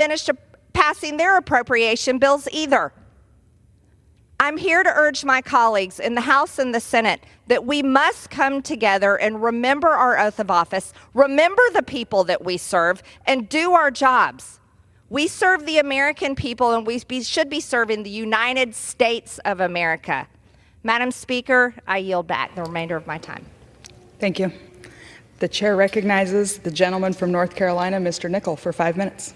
finished passing their appropriation bills either. I'm here to urge my colleagues in the House and the Senate that we must come together and remember our oath of office, remember the people that we serve, and do our jobs. We serve the American people, and we should be serving the United States of America. Madam Speaker, I yield back the remainder of my time. Thank you. The chair recognizes the gentleman from North Carolina, Mr. Nickel, for 5 minutes.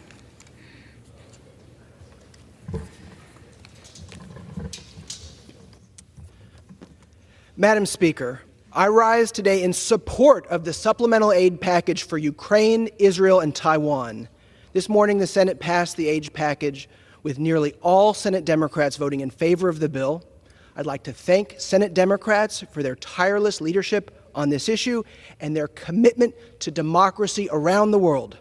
Madam Speaker, I rise today in support of the supplemental aid package for Ukraine, Israel, and Taiwan. This morning, the Senate passed the aid package with nearly all Senate Democrats voting in favor of the bill. I'd like to thank Senate Democrats for their tireless leadership on this issue and their commitment to democracy around the world.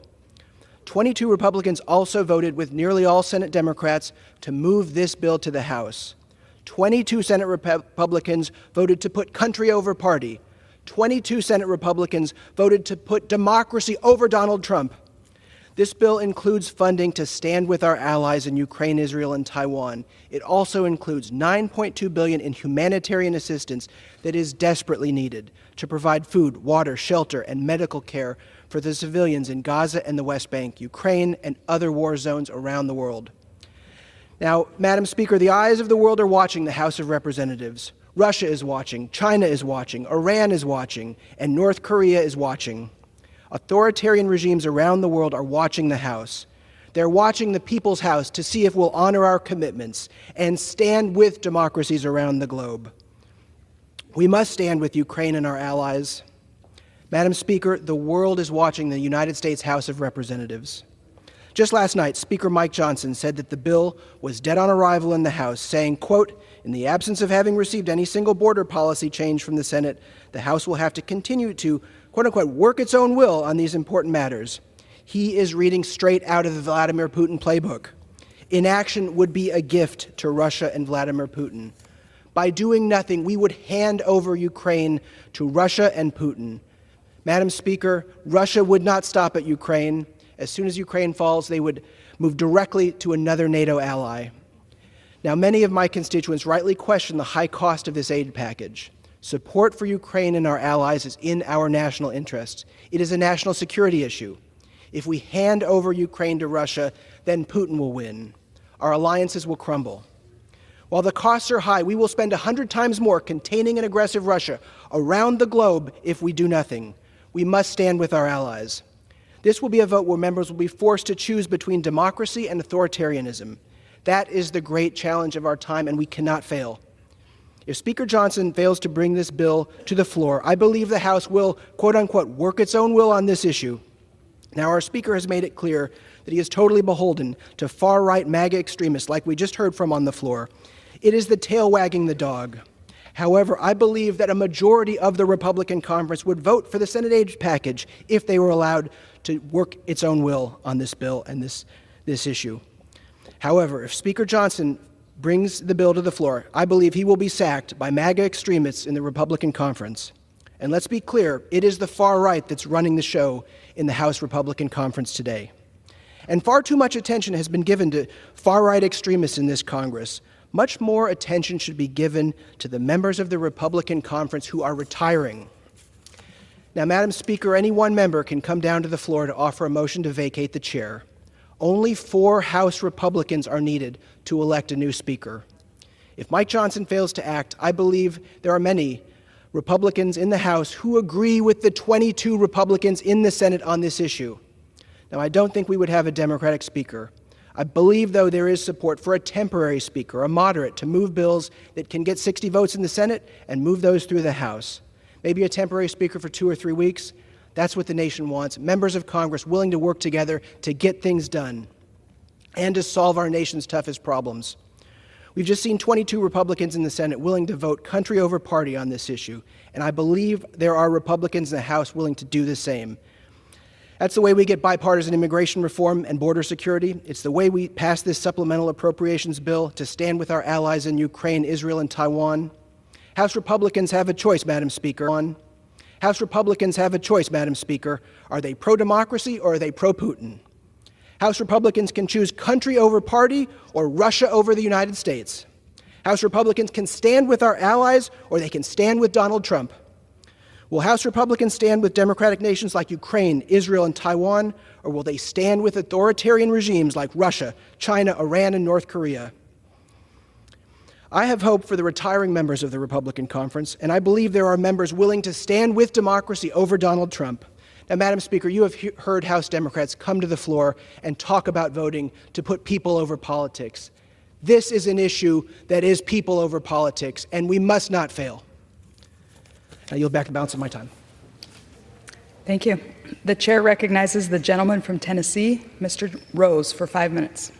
22 Republicans also voted with nearly all Senate Democrats to move this bill to the House. 22 Senate Republicans voted to put country over party. 22 Senate Republicans voted to put democracy over Donald Trump. This bill includes funding to stand with our allies in Ukraine, Israel, and Taiwan. It also includes $9.2 billion in humanitarian assistance that is desperately needed to provide food, water, shelter, and medical care for the civilians in Gaza and the West Bank, Ukraine, and other war zones around the world. Now, Madam Speaker, the eyes of the world are watching the House of Representatives. Russia is watching, China is watching, Iran is watching, and North Korea is watching. Authoritarian regimes around the world are watching the House. They're watching the People's House to see if we'll honor our commitments and stand with democracies around the globe. We must stand with Ukraine and our allies. Madam Speaker, the world is watching the United States House of Representatives. Just last night, Speaker Mike Johnson said that the bill was dead on arrival in the House, saying, quote, "In the absence of having received any single border policy change from the Senate, the House will have to continue to, quote unquote, work its own will on these important matters." He is reading straight out of the Vladimir Putin playbook. Inaction would be a gift to Russia and Vladimir Putin. By doing nothing, we would hand over Ukraine to Russia and Putin. Madam Speaker, Russia would not stop at Ukraine. As soon as Ukraine falls, they would move directly to another NATO ally. Now, many of my constituents rightly question the high cost of this aid package. Support for Ukraine and our allies is in our national interest. It is a national security issue. If we hand over Ukraine to Russia, then Putin will win. Our alliances will crumble. While the costs are high, we will spend 100 times more containing an aggressive Russia around the globe if we do nothing. We must stand with our allies. This will be a vote where members will be forced to choose between democracy and authoritarianism. That is the great challenge of our time, and we cannot fail. If Speaker Johnson fails to bring this bill to the floor, I believe the House will, quote unquote, work its own will on this issue. Now, our Speaker has made it clear that he is totally beholden to far-right MAGA extremists like we just heard from on the floor. It is the tail wagging the dog. However, I believe that a majority of the Republican conference would vote for the Senate aid package if they were allowed to work its own will on this bill and this issue. However, if Speaker Johnson brings the bill to the floor, I believe he will be sacked by MAGA extremists in the Republican conference. And let's be clear, it is the far right that's running the show in the House Republican conference today. And far too much attention has been given to far-right extremists in this Congress. Much more attention should be given to the members of the Republican conference who are retiring. Now, Madam Speaker, any one member can come down to the floor to offer a motion to vacate the chair. Only 4 House Republicans are needed to elect a new speaker. If Mike Johnson fails to act, I believe there are many Republicans in the House who agree with the 22 Republicans in the Senate on this issue. Now, I don't think we would have a Democratic speaker. I believe, though, there is support for a temporary speaker, a moderate, to move bills that can get 60 votes in the Senate and move those through the House. Maybe a temporary speaker for 2 or 3 weeks. That's what the nation wants. Members of Congress willing to work together to get things done and to solve our nation's toughest problems. We've just seen 22 Republicans in the Senate willing to vote country over party on this issue, and I believe there are Republicans in the House willing to do the same. That's the way we get bipartisan immigration reform and border security. It's the way we pass this supplemental appropriations bill to stand with our allies in Ukraine, Israel, and Taiwan. House Republicans have a choice, Madam Speaker. House Republicans have a choice, Madam Speaker. Are they pro-democracy or are they pro-Putin? House Republicans can choose country over party or Russia over the United States. House Republicans can stand with our allies or they can stand with Donald Trump. Will House Republicans stand with democratic nations like Ukraine, Israel, and Taiwan, or will they stand with authoritarian regimes like Russia, China, Iran, and North Korea? I have hope for the retiring members of the Republican Conference, and I believe there are members willing to stand with democracy over Donald Trump. Now, Madam Speaker, you have heard House Democrats come to the floor and talk about voting to put people over politics. This is an issue that is people over politics, and we must not fail. I yield back the balance of my time. Thank you. The chair recognizes the gentleman from Tennessee, Mr. Rose, for 5 minutes.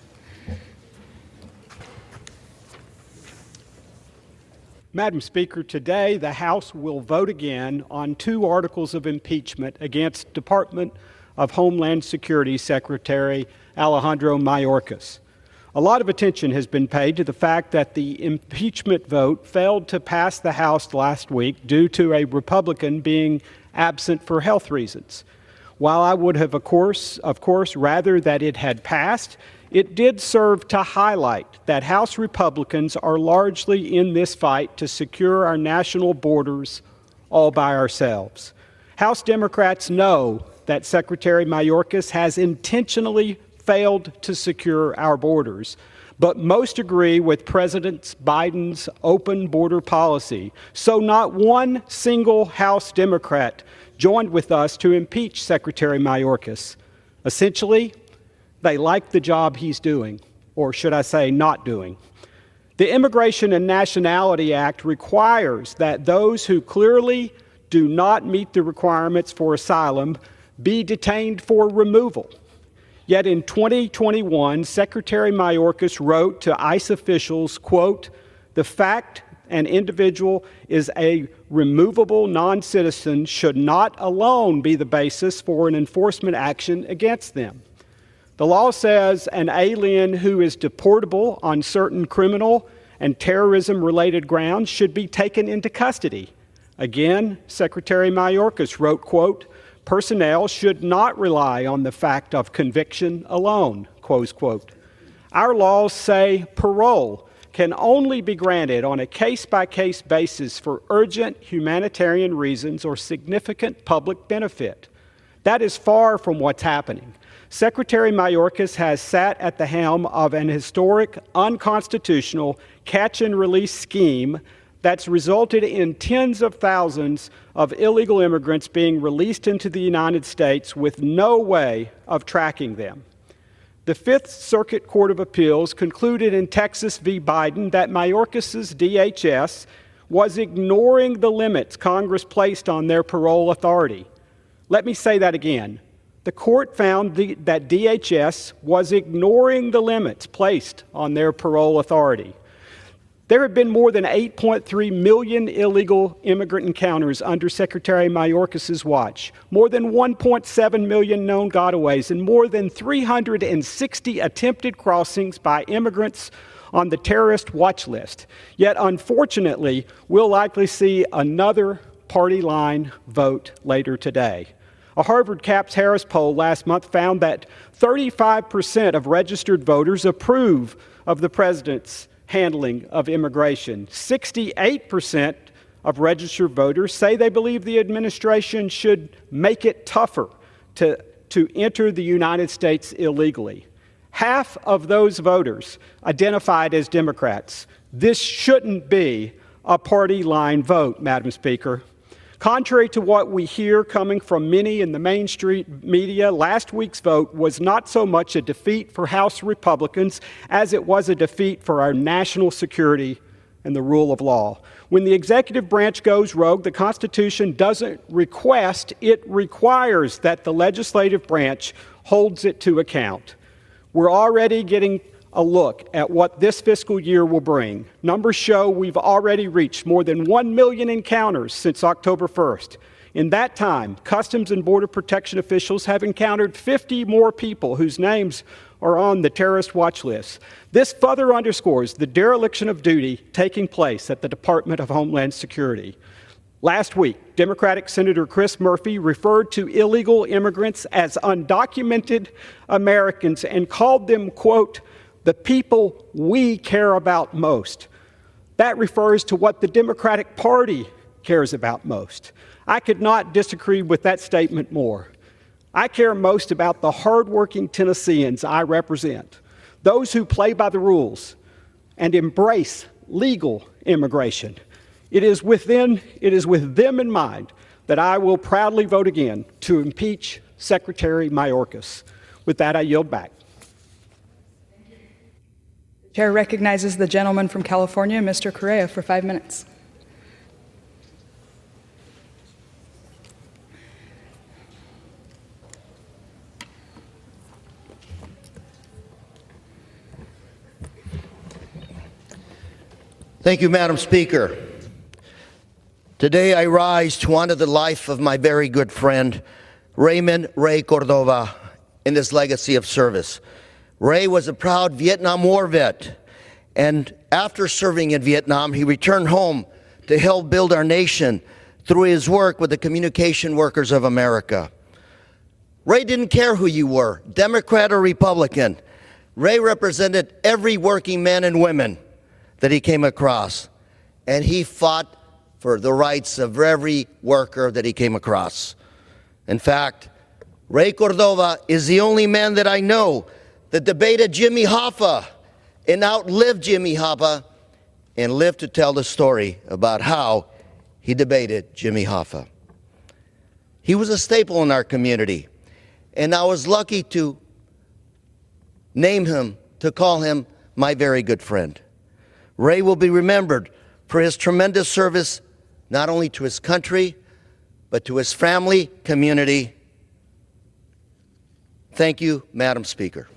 Madam Speaker, today the House will vote again on 2 articles of impeachment against Department of Homeland Security Secretary Alejandro Mayorkas. A lot of attention has been paid to the fact that the impeachment vote failed to pass the House last week due to a Republican being absent for health reasons. While I would have, of course, rather that it had passed, it did serve to highlight that House Republicans are largely in this fight to secure our national borders all by ourselves. House Democrats know that Secretary Mayorkas has intentionally failed to secure our borders, but most agree with President Biden's open border policy. So not one single House Democrat joined with us to impeach Secretary Mayorkas. Essentially, they like the job he's doing, or should I say not doing. The Immigration and Nationality Act requires that those who clearly do not meet the requirements for asylum be detained for removal. Yet in 2021, Secretary Mayorkas wrote to ICE officials, quote, "The fact an individual is a removable non-citizen should not alone be the basis for an enforcement action against them. The law says an alien who is deportable on certain criminal and terrorism-related grounds should be taken into custody." Again, Secretary Mayorkas wrote, quote, "Personnel should not rely on the fact of conviction alone," close quote. Our laws say parole can only be granted on a case-by-case basis for urgent humanitarian reasons or significant public benefit. That is far from what's happening. Secretary Mayorkas has sat at the helm of an historic, unconstitutional catch-and-release scheme that's resulted in tens of thousands of illegal immigrants being released into the United States with no way of tracking them. The Fifth Circuit Court of Appeals concluded in Texas v. Biden that Mayorkas's DHS was ignoring the limits Congress placed on their parole authority. Let me say that again. The court found that DHS was ignoring the limits placed on their parole authority. There have been more than 8.3 million illegal immigrant encounters under Secretary Mayorkas's watch, more than 1.7 million known gotaways, and more than 360 attempted crossings by immigrants on the terrorist watch list. Yet, unfortunately, we'll likely see another party line vote later today. A Harvard Caps Harris poll last month found that 35% of registered voters approve of the president's handling of immigration. 68% of registered voters say they believe the administration should make it tougher to enter the United States illegally. Half of those voters identified as Democrats. This shouldn't be a party line vote, Madam Speaker. Contrary to what we hear coming from many in the mainstream media, last week's vote was not so much a defeat for House Republicans as it was a defeat for our national security and the rule of law. When the executive branch goes rogue, the Constitution doesn't request, it requires that the legislative branch holds it to account. We're already getting a look at what this fiscal year will bring. Numbers show we've already reached more than 1 million encounters since October 1st. In that time, Customs and Border Protection officials have encountered 50 more people whose names are on the terrorist watch list. This further underscores the dereliction of duty taking place at the Department of Homeland Security. Last week, Democratic Senator Chris Murphy referred to illegal immigrants as undocumented Americans and called them, quote, the people we care about most. That refers to what the Democratic Party cares about most. I could not disagree with that statement more. I care most about the hardworking Tennesseans I represent, those who play by the rules and embrace legal immigration. It is with them in mind that I will proudly vote again to impeach Secretary Mayorkas. With that, I yield back. The chair recognizes the gentleman from California, Mr. Correa, for 5 minutes. Thank you, Madam Speaker. Today I rise to honor the life of my very good friend, Raymond Ray Cordova, in this legacy of service. Ray was a proud Vietnam War vet, and after serving in Vietnam, he returned home to help build our nation through his work with the Communication Workers of America. Ray didn't care who you were, Democrat or Republican. Ray represented every working man and woman that he came across, and he fought for the rights of every worker that he came across. In fact, Ray Cordova is the only man that I know that debated Jimmy Hoffa and outlived Jimmy Hoffa and lived to tell the story about how he debated Jimmy Hoffa. He was a staple in our community, and I was lucky to name him, to call him my very good friend. Ray will be remembered for his tremendous service, not only to his country, but to his family, community. Thank you, Madam Speaker.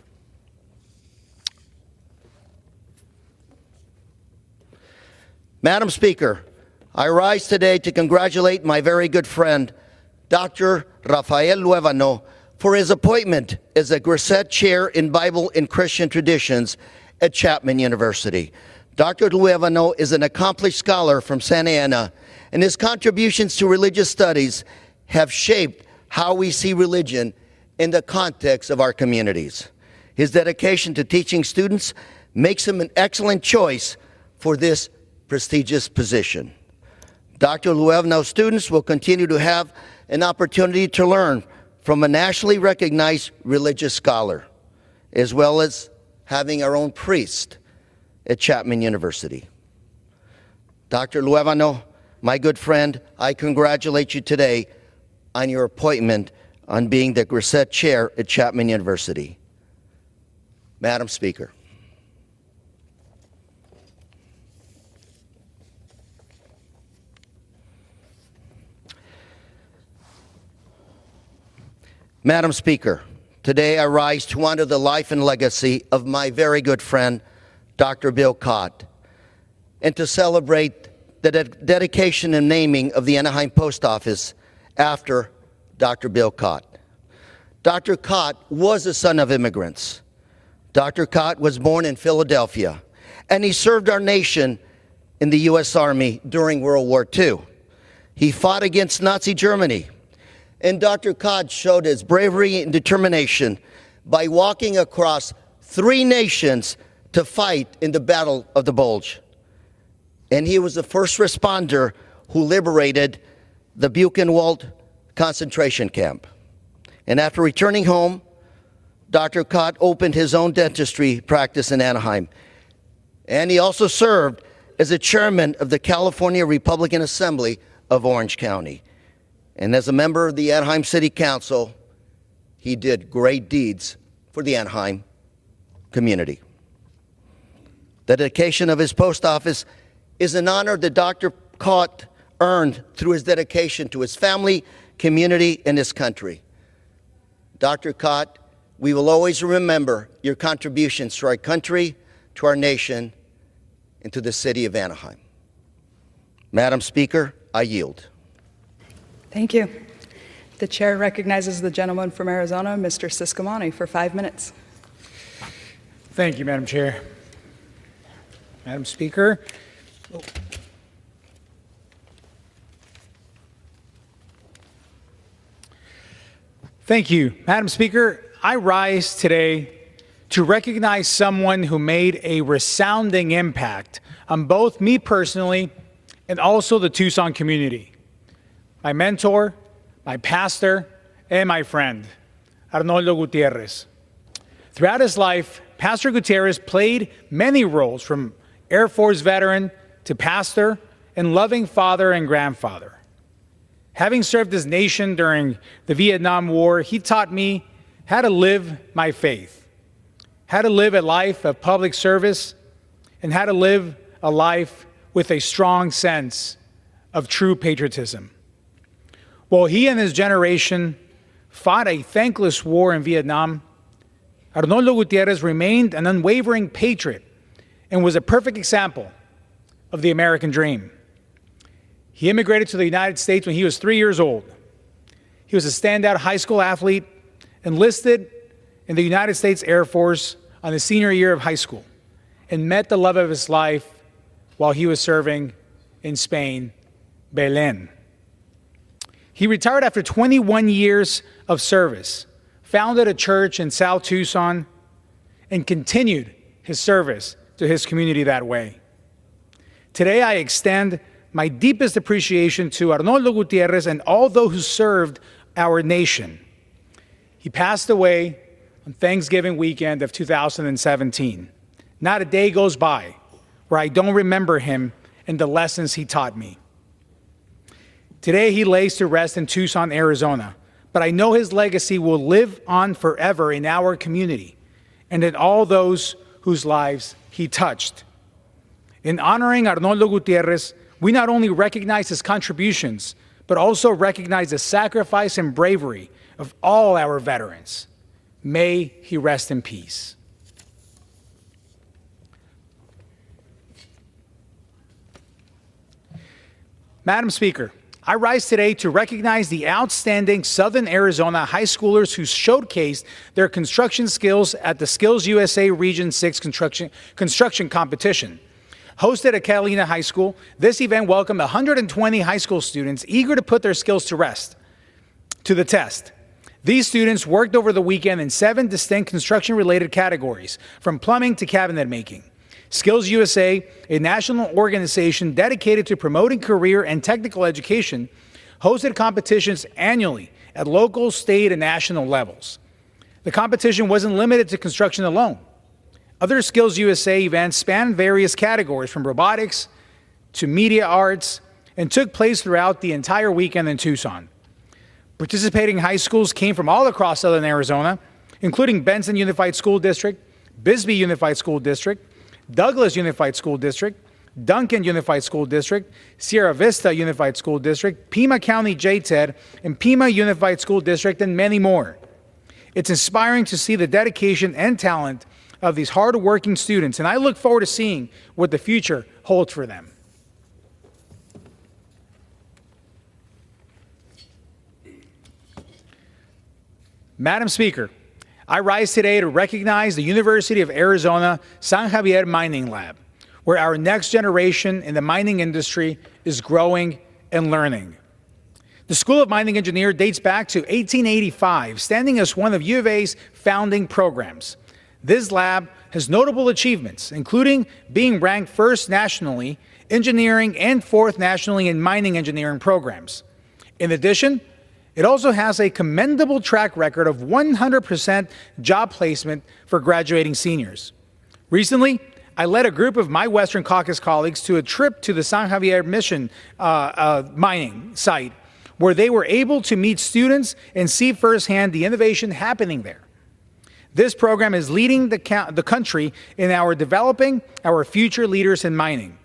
Madam Speaker, I rise today to congratulate my very good friend, Dr. Rafael Luevano, for his appointment as a Grisette Chair in Bible and Christian Traditions at Chapman University. Dr. Luevano is an accomplished scholar from Santa Ana, and his contributions to religious studies have shaped how we see religion in the context of our communities. His dedication to teaching students makes him an excellent choice for this prestigious position. Dr. Luevano's students will continue to have an opportunity to learn from a nationally recognized religious scholar, as well as having our own priest at Chapman University. Dr. Luevano, my good friend, I congratulate you today on your appointment on being the Grisette Chair at Chapman University. Madam Speaker. Madam Speaker, today I rise to honor the life and legacy of my very good friend, Dr. Bill Cott, and to celebrate the dedication and naming of the Anaheim Post Office after Dr. Bill Cott. Dr. Cott was a son of immigrants. Dr. Cott was born in Philadelphia, and he served our nation in the U.S. Army during World War II. He fought against Nazi Germany, and Dr. Cott showed his bravery and determination by walking across 3 nations to fight in the Battle of the Bulge. And he was the first responder who liberated the Buchenwald concentration camp. And after returning home, Dr. Cott opened his own dentistry practice in Anaheim. And he also served as the chairman of the California Republican Assembly of Orange County. And as a member of the Anaheim City Council, he did great deeds for the Anaheim community. The dedication of his post office is an honor that Dr. Cott earned through his dedication to his family, community, and his country. Dr. Cott, we will always remember your contributions to our country, to our nation, and to the city of Anaheim. Madam Speaker, I yield. Thank you. The chair recognizes the gentleman from Arizona, Mr. Siscomani, for 5 minutes. Thank you, Madam Chair. Madam Speaker, Thank you. Madam Speaker, I rise today to recognize someone who made a resounding impact on both me personally and also the Tucson community. My mentor, my pastor, and my friend, Arnoldo Gutierrez. Throughout his life, Pastor Gutierrez played many roles, from Air Force veteran to pastor and loving father and grandfather. Having served his nation during the Vietnam War, he taught me how to live my faith, how to live a life of public service, and how to live a life with a strong sense of true patriotism. While he and his generation fought a thankless war in Vietnam, Arnoldo Gutierrez remained an unwavering patriot and was a perfect example of the American dream. He immigrated to the United States when he was 3 years old. He was a standout high school athlete, enlisted in the United States Air Force on his senior year of high school, and met the love of his life while he was serving in Spain, Belén. He retired after 21 years of service, founded a church in South Tucson, and continued his service to his community that way. Today, I extend my deepest appreciation to Arnoldo Gutierrez and all those who served our nation. He passed away on Thanksgiving weekend of 2017. Not a day goes by where I don't remember him and the lessons he taught me. Today, he lays to rest in Tucson, Arizona, but I know his legacy will live on forever in our community and in all those whose lives he touched. In honoring Arnoldo Gutierrez, we not only recognize his contributions, but also recognize the sacrifice and bravery of all our veterans. May he rest in peace. Madam Speaker, I rise today to recognize the outstanding Southern Arizona high schoolers who showcased their construction skills at the Skills USA Region 6 construction competition. Hosted at Catalina High School, this event welcomed 120 high school students eager to put their skills to the test. These students worked over the weekend in 7 distinct construction-related categories, from plumbing to cabinet making. Skills USA, a national organization dedicated to promoting career and technical education, hosted competitions annually at local, state, and national levels. The competition wasn't limited to construction alone. Other Skills USA events spanned various categories, from robotics to media arts, and took place throughout the entire weekend in Tucson. Participating high schools came from all across Southern Arizona, including Benson Unified School District, Bisbee Unified School District, Douglas Unified School District, Duncan Unified School District, Sierra Vista Unified School District, Pima County JTED, and Pima Unified School District, and many more. It's inspiring to see the dedication and talent of these hard-working students, and I look forward to seeing what the future holds for them. Madam Speaker, I rise today to recognize the University of Arizona San Javier Mining Lab, where our next generation in the mining industry is growing and learning. The School of Mining Engineering dates back to 1885, standing as one of U of A's founding programs. This lab has notable achievements, including being ranked first nationally, engineering, and fourth nationally in mining engineering programs. In addition, it also has a commendable track record of 100% job placement for graduating seniors. Recently, I led a group of my Western Caucus colleagues to a trip to the San Javier Mission mining site, where they were able to meet students and see firsthand the innovation happening there. This program is leading the country in our developing our future leaders in mining.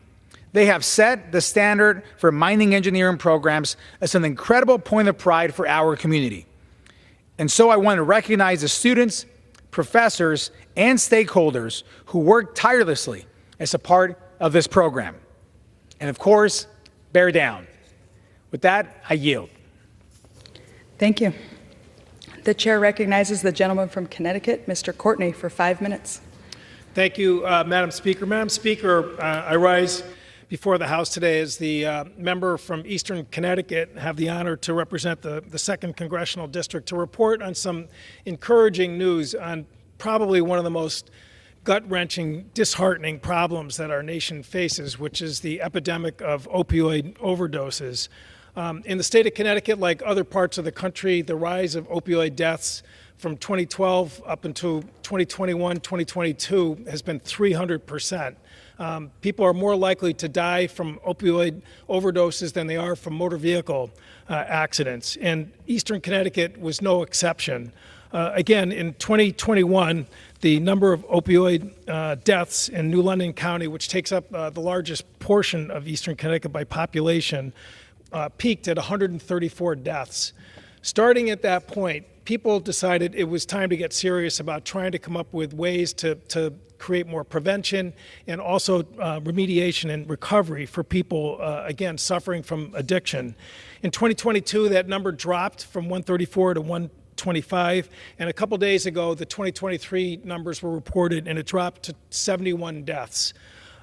They have set the standard for mining engineering programs as an incredible point of pride for our community. And so I want to recognize the students, professors, and stakeholders who work tirelessly as a part of this program. And of course, bear down. With that, I yield. Thank you. The chair recognizes the gentleman from Connecticut, Mr. Courtney, for 5 minutes. Thank you, Madam Speaker. Madam Speaker, I rise before the House today as the member from Eastern Connecticut. I have the honor to represent the 2nd Congressional District to report on some encouraging news on probably one of the most gut-wrenching, disheartening problems that our nation faces, which is the epidemic of opioid overdoses. In the state of Connecticut, like other parts of the country, the rise of opioid deaths from 2012 up until 2021, 2022 has been 300%. People are more likely to die from opioid overdoses than they are from motor vehicle accidents, and Eastern Connecticut was no exception. Again, in 2021, the number of opioid deaths in New London County, which takes up the largest portion of Eastern Connecticut by population, peaked at 134 deaths. Starting at that point, people decided it was time to get serious about trying to come up with ways to create more prevention and also remediation and recovery for people, again, suffering from addiction. In 2022, that number dropped from 134 to 125, and a couple days ago, the 2023 numbers were reported, and it dropped to 71 deaths.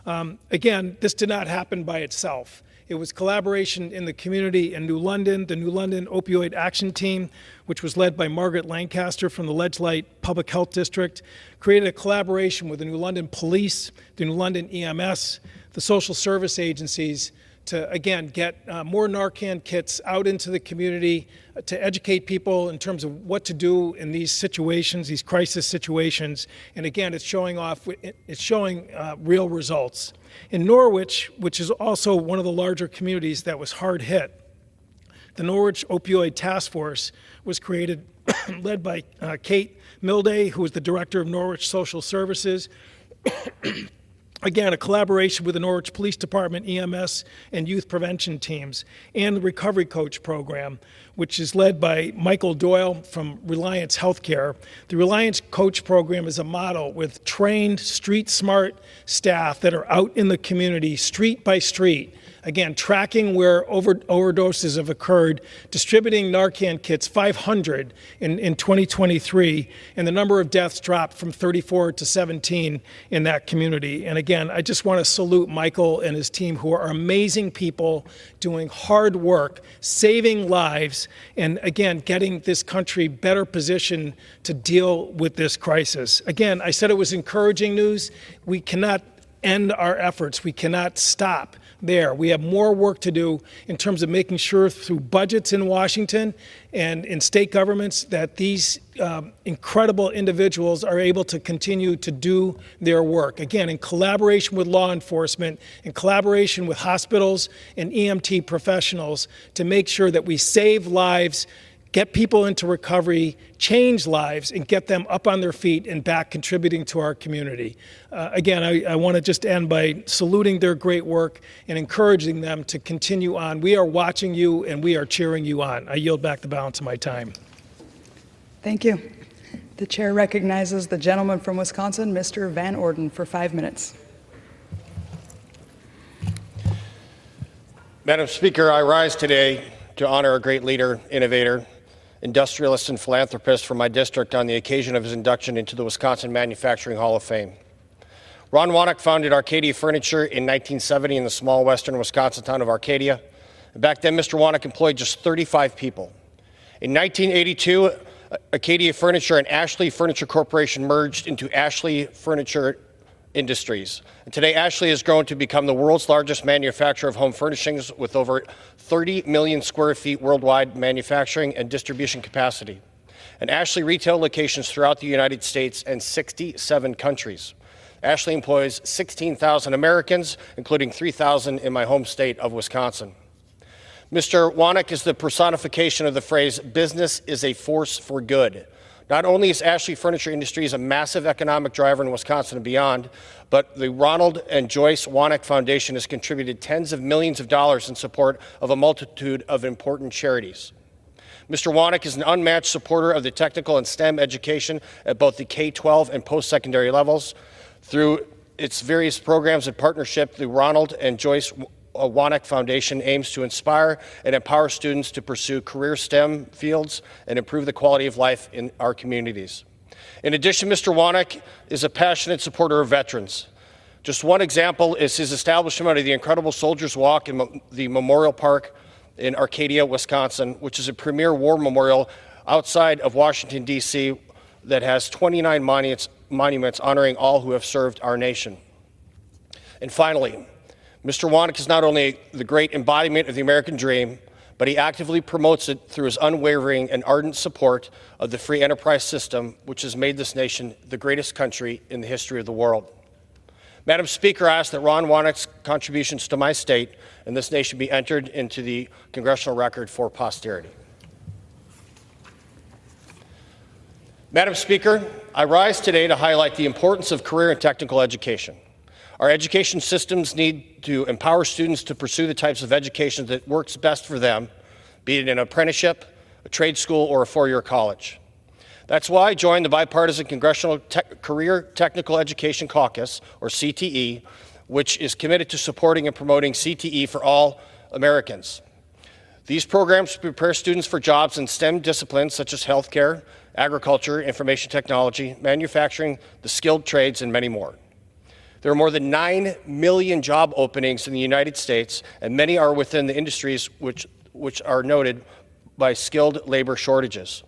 Again, this did not happen by itself. It was collaboration in the community in New London. The New London Opioid Action Team, which was led by Margaret Lancaster from the Ledgelight Public Health District, created a collaboration with the New London Police, the New London EMS, the social service agencies to, again, get more Narcan kits out into the community, to educate people in terms of what to do in these situations, these crisis situations. And again, it's showing real results. In Norwich, which is also one of the larger communities that was hard hit, the Norwich Opioid Task Force was created, led by Kate Milday, who was the director of Norwich Social Services. Again, a collaboration with the Norwich Police Department, EMS, and youth prevention teams, and the Recovery Coach program, which is led by Michael Doyle from Reliance Healthcare. The Reliance Coach program is a model with trained, street-smart staff that are out in the community, street by street, again, tracking where overdoses have occurred, distributing Narcan kits, 500 in 2023, and the number of deaths dropped from 34 to 17 in that community. And again, I just want to salute Michael and his team, who are amazing people doing hard work, saving lives, and again, getting this country better positioned to deal with this crisis. Again, I said it was encouraging news. We cannot end our efforts. We cannot stop there. We have more work to do in terms of making sure through budgets in Washington and in state governments that these incredible individuals are able to continue to do their work. Again, in collaboration with law enforcement, in collaboration with hospitals and EMT professionals to make sure that we save lives, get people into recovery, change lives, and get them up on their feet and back contributing to our community. Again, I want to just end by saluting their great work and encouraging them to continue on. We are watching you and we are cheering you on. I yield back the balance of my time. Thank you. The chair recognizes the gentleman from Wisconsin, Mr. Van Orden, for 5 minutes. Madam Speaker, I rise today to honor a great leader, innovator, industrialist, and philanthropist from my district on the occasion of his induction into the Wisconsin Manufacturing Hall of Fame. Ron Wanek founded Arcadia Furniture in 1970 in the small western Wisconsin town of Arcadia. Back then, Mr. Wanek employed just 35 people. In 1982, Arcadia Furniture and Ashley Furniture Corporation merged into Ashley Furniture Industries. And today, Ashley has grown to become the world's largest manufacturer of home furnishings with over 30 million square feet worldwide manufacturing and distribution capacity, and Ashley retail locations throughout the United States and 67 countries. Ashley employs 16,000 Americans, including 3,000 in my home state of Wisconsin. Mr. Wanek is the personification of the phrase, business is a force for good. Not only is Ashley Furniture Industries a massive economic driver in Wisconsin and beyond, but the Ronald and Joyce Wanek Foundation has contributed tens of millions of dollars in support of a multitude of important charities. Mr. Wanek is an unmatched supporter of the technical and STEM education at both the K-12 and post-secondary levels. Through its various programs and partnership, the Ronald and Joyce Wanek Foundation aims to inspire and empower students to pursue career STEM fields and improve the quality of life in our communities. In addition, Mr. Wanek is a passionate supporter of veterans. Just one example is his establishment of the Incredible Soldiers Walk in the Memorial Park in Arcadia, Wisconsin, which is a premier war memorial outside of Washington, D.C., that has 29 monuments honoring all who have served our nation. And finally, Mr. Wanek is not only the great embodiment of the American dream, but he actively promotes it through his unwavering and ardent support of the free enterprise system, which has made this nation the greatest country in the history of the world. Madam Speaker, I ask that Ron Wanek's contributions to my state and this nation be entered into the congressional record for posterity. Madam Speaker, I rise today to highlight the importance of career and technical education. Our education systems need to empower students to pursue the types of education that works best for them, be it an apprenticeship, a trade school, or a four-year college. That's why I joined the Bipartisan Congressional Career Technical Education Caucus, or CTE, which is committed to supporting and promoting CTE for all Americans. These programs prepare students for jobs in STEM disciplines such as healthcare, agriculture, information technology, manufacturing, the skilled trades, and many more. There are more than 9 million job openings in the United States, and many are within the industries which are noted by skilled labor shortages.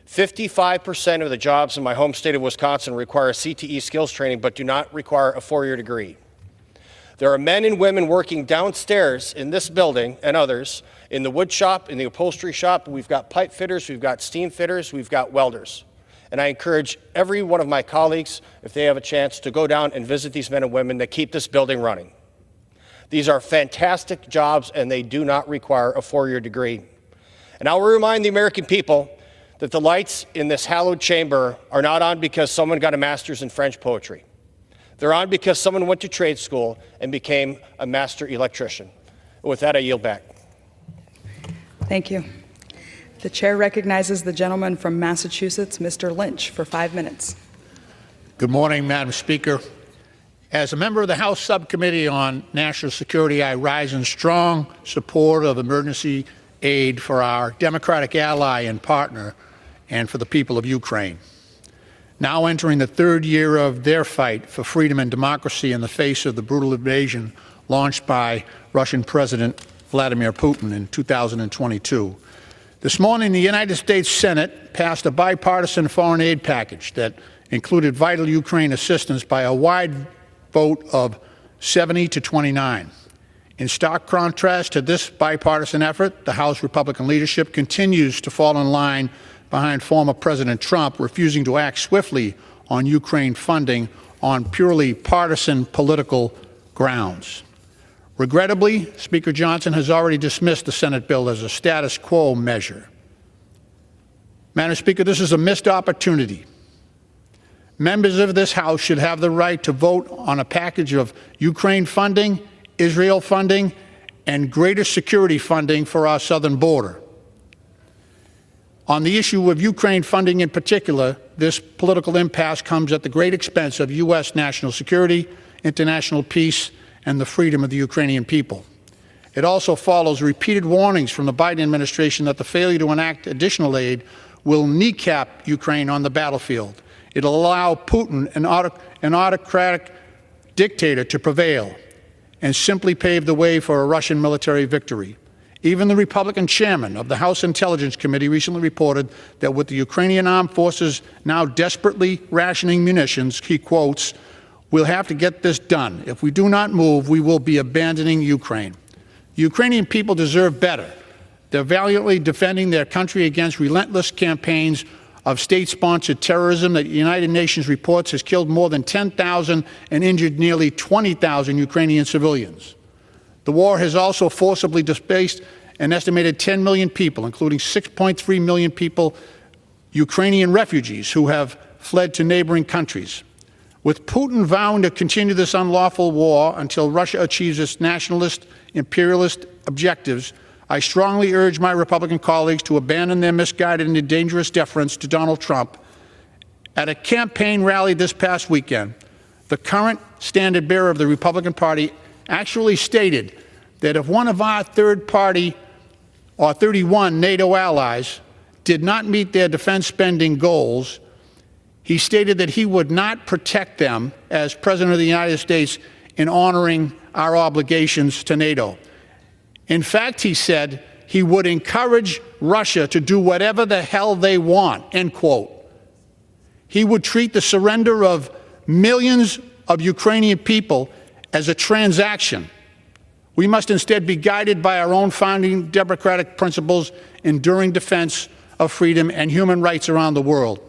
55% of the jobs in my home state of Wisconsin require CTE skills training but do not require a four-year degree. There are men and women working downstairs in this building and others, in the wood shop, in the upholstery shop. We've got pipe fitters, we've got steam fitters, we've got welders. And I encourage every one of my colleagues, if they have a chance, to go down and visit these men and women that keep this building running. These are fantastic jobs, and they do not require a four-year degree. And I will remind the American people that the lights in this hallowed chamber are not on because someone got a master's in French poetry. They're on because someone went to trade school and became a master electrician. And with that, I yield back. Thank you. The chair recognizes the gentleman from Massachusetts, Mr. Lynch, for 5 minutes. Good morning, Madam Speaker. As a member of the House Subcommittee on National Security, I rise in strong support of emergency aid for our democratic ally and partner and for the people of Ukraine, now entering the third year of their fight for freedom and democracy in the face of the brutal invasion launched by Russian President Vladimir Putin in 2022. This morning, the United States Senate passed a bipartisan foreign aid package that included vital Ukraine assistance by a wide vote of 70 to 29. In stark contrast to this bipartisan effort, the House Republican leadership continues to fall in line behind former President Trump, refusing to act swiftly on Ukraine funding on purely partisan political grounds. Regrettably, Speaker Johnson has already dismissed the Senate bill as a status quo measure. Madam Speaker, this is a missed opportunity. Members of this House should have the right to vote on a package of Ukraine funding, Israel funding, and greater security funding for our southern border. On the issue of Ukraine funding in particular, this political impasse comes at the great expense of U.S. national security, international peace, and the freedom of the Ukrainian people. It also follows repeated warnings from the Biden administration that the failure to enact additional aid will kneecap Ukraine on the battlefield. It'll allow Putin, an autocratic dictator, to prevail and simply pave the way for a Russian military victory. Even the Republican chairman of the House Intelligence Committee recently reported that with the Ukrainian armed forces now desperately rationing munitions, he quotes, "We'll have to get this done. If we do not move, we will be abandoning Ukraine." The Ukrainian people deserve better. They're valiantly defending their country against relentless campaigns of state-sponsored terrorism that the United Nations reports has killed more than 10,000 and injured nearly 20,000 Ukrainian civilians. The war has also forcibly displaced an estimated 10 million people, including 6.3 million people, Ukrainian refugees who have fled to neighboring countries. With Putin vowing to continue this unlawful war until Russia achieves its nationalist, imperialist objectives, I strongly urge my Republican colleagues to abandon their misguided and dangerous deference to Donald Trump. At a campaign rally this past weekend, the current standard bearer of the Republican Party actually stated that if one of our third party or 31 NATO allies did not meet their defense spending goals, he stated that he would not protect them as President of the United States in honoring our obligations to NATO. In fact, he said he would encourage Russia to do whatever the hell they want, end quote. He would treat the surrender of millions of Ukrainian people as a transaction. We must instead be guided by our own founding democratic principles, enduring defense of freedom and human rights around the world.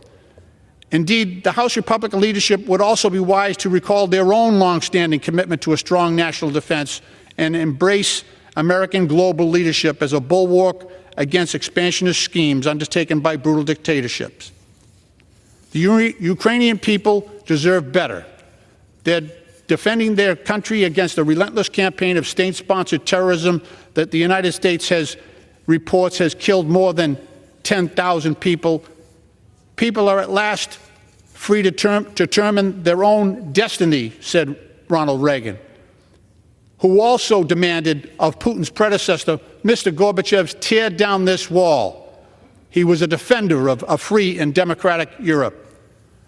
Indeed, the House Republican leadership would also be wise to recall their own longstanding commitment to a strong national defense and embrace American global leadership as a bulwark against expansionist schemes undertaken by brutal dictatorships. The Ukrainian people deserve better. They're defending their country against a relentless campaign of state-sponsored terrorism that the United States reports has killed more than 10,000 people. People are at last free to determine their own destiny, said Ronald Reagan, who also demanded of Putin's predecessor, Mr. Gorbachev, tear down this wall. He was a defender of a free and democratic Europe.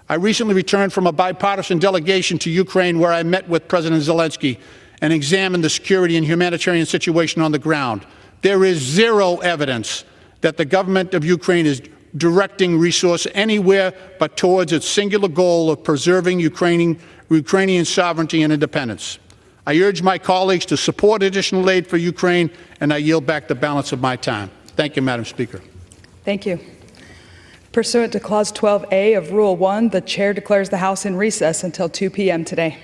I recently returned from a bipartisan delegation to Ukraine where I met with President Zelensky and examined the security and humanitarian situation on the ground. There is zero evidence that the government of Ukraine is directing resources anywhere but towards its singular goal of preserving Ukrainian sovereignty and independence. I urge my colleagues to support additional aid for Ukraine, and I yield back the balance of my time. Thank you, Madam Speaker. Thank you. Pursuant to Clause 12A of Rule 1, the Chair declares the House in recess until 2 p.m. today.